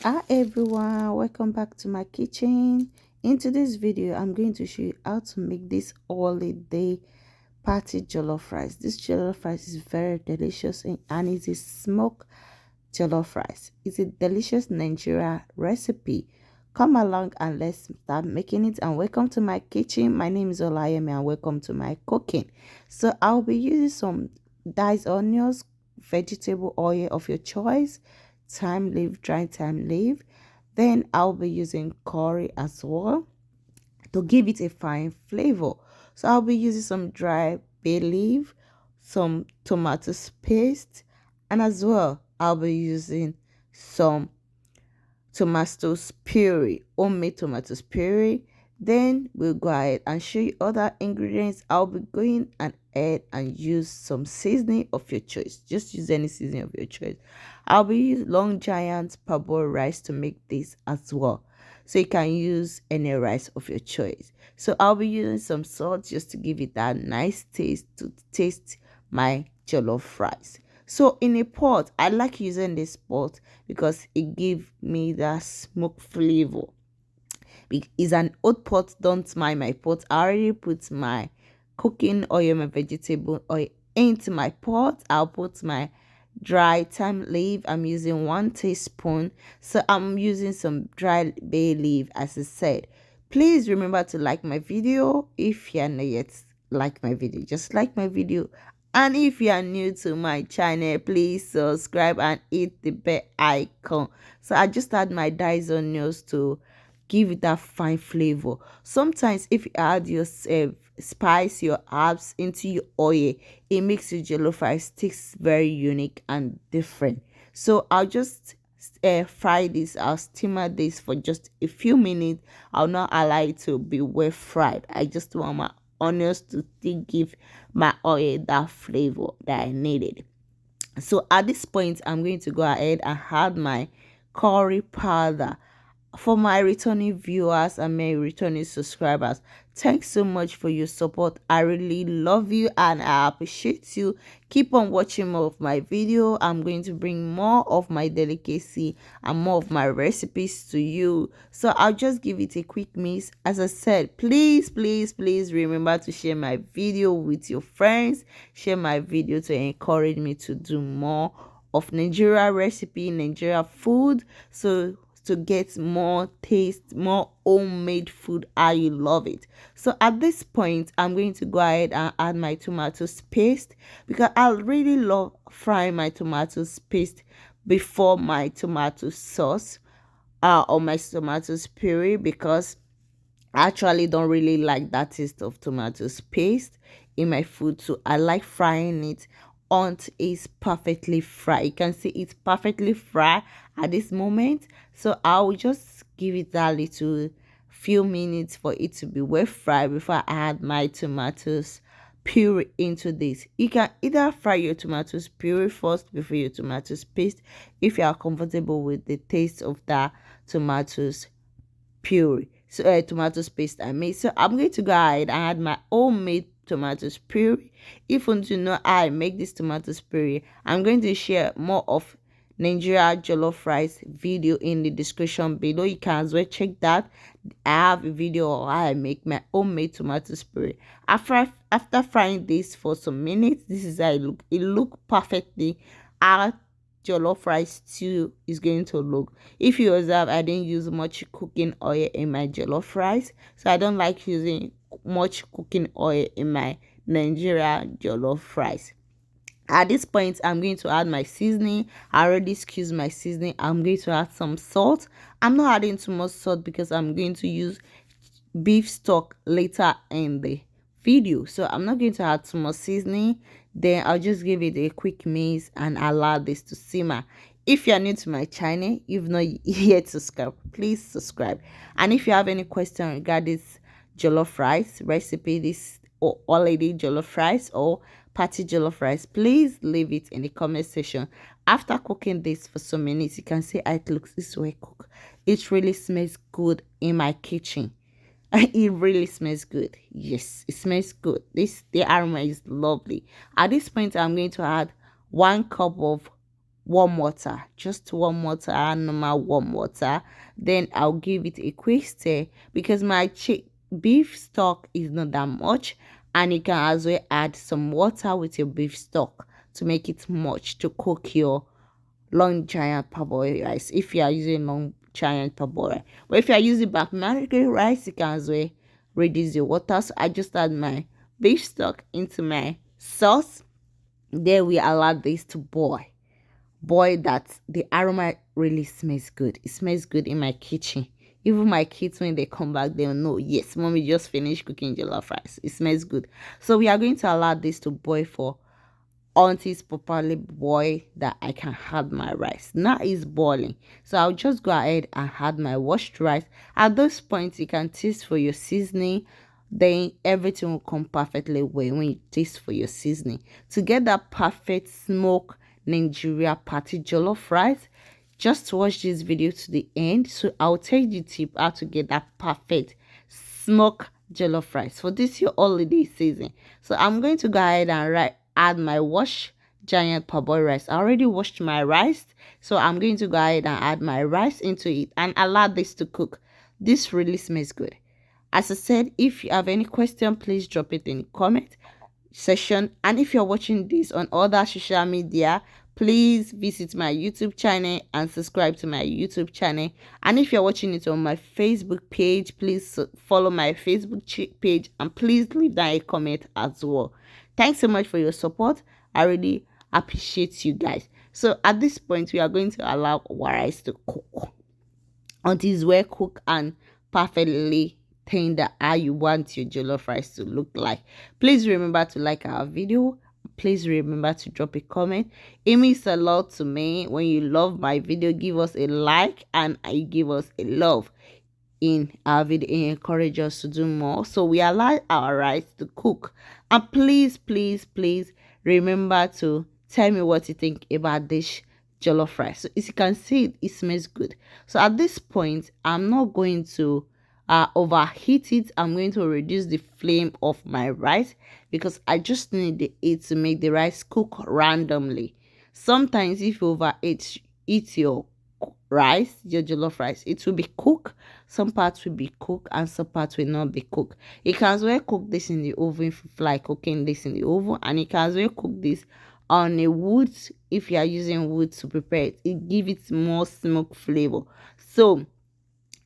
Hi everyone, welcome back to my kitchen. In today's video I'm going to show you how to make this holiday party jollof rice. This jollof rice is very delicious and it's a smoked jollof rice. It's a delicious Nigeria recipe. Come along and let's start making it. And welcome to my kitchen. My name is Olayemi and welcome to my cooking. So I'll be using some diced onions, vegetable oil of your choice, thyme leaf, dry thyme leaf. Then I'll be using curry as well to give it a fine flavor. So I'll be using some dry bay leaf, some tomato paste, and as well I'll be using some tomato puree, homemade tomato puree. Then we'll go ahead and show you other ingredients. I'll be going ahead and use some seasoning of your choice. Just use any seasoning of your choice. I'll be using long giant parboiled rice to make this as well. So you can use any rice of your choice. So I'll be using some salt just to give it that nice taste to taste my jollof rice. So in a pot, I like using this pot because it gives me that smoke flavor. It's an old pot, don't mind my pot. I already put my cooking oil, my vegetable oil into my pot. I'll put my dry thyme leaf. I'm using 1 teaspoon. So I'm using some dry bay leaf as I said. Please remember to like my video. If you're not yet like my video, just like my video. And if you are new to my channel, please subscribe and hit the bell icon. So I just add my diced onions to give it that fine flavor. Sometimes if you add your spice, your herbs into your oil, it makes your jollof rice taste very unique and different. So I'll just fry this. I'll simmer this for just a few minutes. I'll not allow it to be well fried. I just want my onions to still give my oil that flavor that I needed. So at this point I'm going to go ahead and add my curry powder. For my returning viewers and my returning subscribers, thanks so much for your support. I really love you and I appreciate you. Keep on watching more of my video. I'm going to bring more of my delicacy and more of my recipes to you. So I'll just give it a quick mix. As I said, please remember to share my video with your friends. Share my video to encourage me to do more of Nigeria recipe, Nigeria food. So to get more taste, more homemade food, I love it. So at this point I'm going to go ahead and add my tomatoes paste because I really love frying my tomatoes paste before my tomato sauce or my tomatoes puree, because I actually don't really like that taste of tomatoes paste in my food. So I like frying it until it's perfectly fried. You can see it's perfectly fried at this moment. So I will just give it that little few minutes for it to be well fried before I add my tomatoes puree into this. You can either fry your tomatoes puree first before your tomatoes paste if you are comfortable with the taste of that tomatoes puree. So tomatoes paste I made. So I'm going to go ahead and add my homemade tomatoes puree. If you want to know how I make this tomatoes puree, I'm going to share more of Nigeria jollof rice video in the description below. You can as well check that. I have a video on how I make my homemade tomatoes puree. After frying this for some minutes, this is how it look. It look perfectly how jollof rice stew is going to look. If you observe, I didn't use much cooking oil in my jollof rice, so I don't like using much cooking oil in my Nigeria jollof rice. At this point I'm going to add my seasoning. I already excused my seasoning. I'm going to add some salt. I'm not adding too much salt because I'm going to use beef stock later in the video, so I'm not going to add too much seasoning. Then I'll just give it a quick mix and allow this to simmer. If you're new to my channel, you've not yet subscribed, please subscribe. And if you have any question regarding this jollof rice recipe, this or holiday jollof rice or party jollof rice, please leave it in the comment section. After cooking this for some minutes, you can see how it looks. This way cook, it really smells good in my kitchen. It really smells good. Yes, it smells good. The aroma is lovely. At this point I'm going to add 1 cup of warm water, just warm water, normal warm water. Then I'll give it a quick stir because my beef stock is not that much, and you can as well add some water with your beef stock to make it much to cook your long giant parboiled rice if you are using long giant parboiled rice. But if you are using basmati rice, you can as well reduce your water. So I just add my beef stock into my sauce. Then we allow this to boil that the aroma really smells good. It smells good in my kitchen. Even my kids, when they come back, they'll know, yes, mommy just finished cooking jollof rice. It smells good. So we are going to allow this to boil for until it's properly boiled that I can add my rice. Now it's boiling, so I'll just go ahead and add my washed rice. At this point, you can taste for your seasoning. Then everything will come perfectly well when you taste for your seasoning to get that perfect smoke Nigeria party jollof rice. Just watch this video to the end, so I'll tell you the tip how to get that perfect smoke jollof rice for this your holiday season. So I'm going to go ahead and add my washed giant parboiled rice. I already washed my rice, so I'm going to go ahead and add my rice into it and allow this to cook. This really smells good. As I said, if you have any question, please drop it in the comment section. And if you're watching this on other social media, please visit my YouTube channel and subscribe to my YouTube channel. And if you're watching it on my Facebook page, please follow my Facebook page and please leave down a comment as well. Thanks so much for your support. I really appreciate you guys. So at this point, we are going to allow our rice to cook until it's well cooked and perfectly tender, how you want your jollof rice to look like. Please remember to like our video. Please remember to drop a comment. It means a lot to me. When you love my video, give us a like and you give us a love in our video. It encourage us to do more. So we allow our rice to cook. And please remember to tell me what you think about this jollof rice. So as you can see, it smells good. So at this point, I'm not going to overheat it. I'm going to reduce the flame of my rice because I just need it to make the rice cook randomly. Sometimes if you overheat your rice, your jollof rice, it will be cooked. Some parts will be cooked and some parts will not be cooked. You can as well cook this in the oven if you feel like cooking this in the oven, and you can as well cook this on a wood if you are using wood to prepare it. It gives it more smoke flavor. So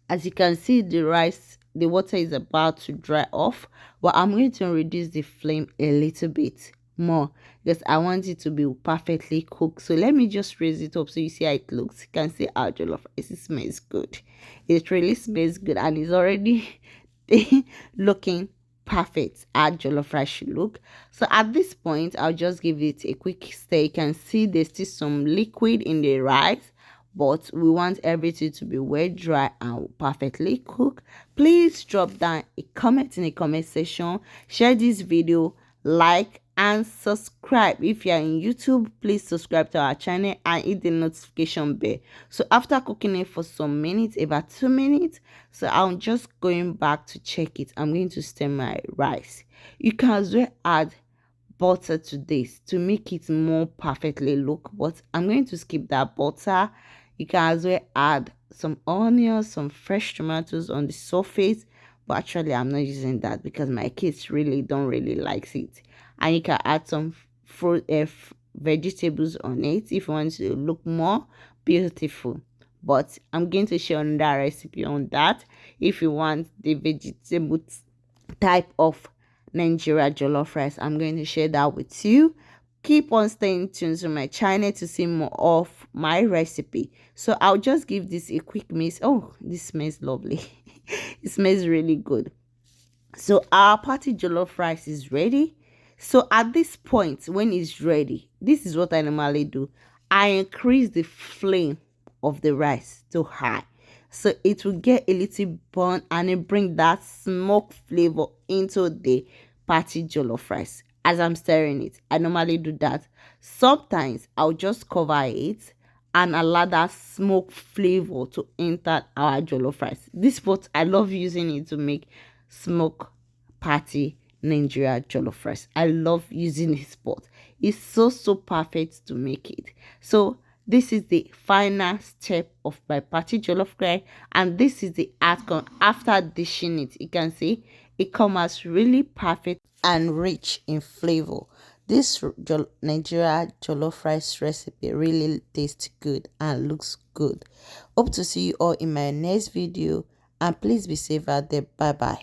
as you can see, the rice, the water is about to dry off, but I'm going to reduce the flame a little bit more because I want it to be perfectly cooked. So let me just raise it up so you see how it looks. You can see our jollof rice, it smells good. It really smells good and it's already looking perfect. Our jollof rice should look. So at this point, I'll just give it a quick stir. You can see there's still some liquid in the rice, but we want everything to be well dry and perfectly cooked. Please drop down a comment in the comment section, share this video, like and subscribe. If you are in YouTube, please subscribe to our channel and hit the notification bell. So after cooking it for some minutes, about 2 minutes, so I'm just going back to check it. I'm going to stir my rice. You can as well add butter to this to make it more perfectly look, but I'm going to skip that butter. You can as well add some onions, some fresh tomatoes on the surface, but actually I'm not using that because my kids really don't really like it. And you can add some fruit vegetables on it if you want to look more beautiful, but I'm going to share another recipe on that if you want the vegetable type of Nigeria jollof rice. I'm going to share that with you. Keep on staying tuned to my channel to see more of my recipe. So I'll just give this a quick mix. Oh, this smells lovely. It smells really good. So our party jollof rice is ready. So at this point, when it's ready, this is what I normally do. I increase the flame of the rice to high, so it will get a little burn and it bring that smoke flavor into the party jollof rice. As I'm stirring it, I normally do that. Sometimes I'll just cover it and allow that smoke flavor to enter our jollof rice. This pot, I love using it to make smoke party Nigeria jollof rice. I love using this pot. It's so perfect to make it. So This is the final step of my party jollof rice, and this is the outcome after dishing it. You can see it comes out really perfect and rich in flavor. This Nigeria jollof rice recipe really tastes good and looks good. Hope to see you all in my next video, and please be safe out there. Bye bye.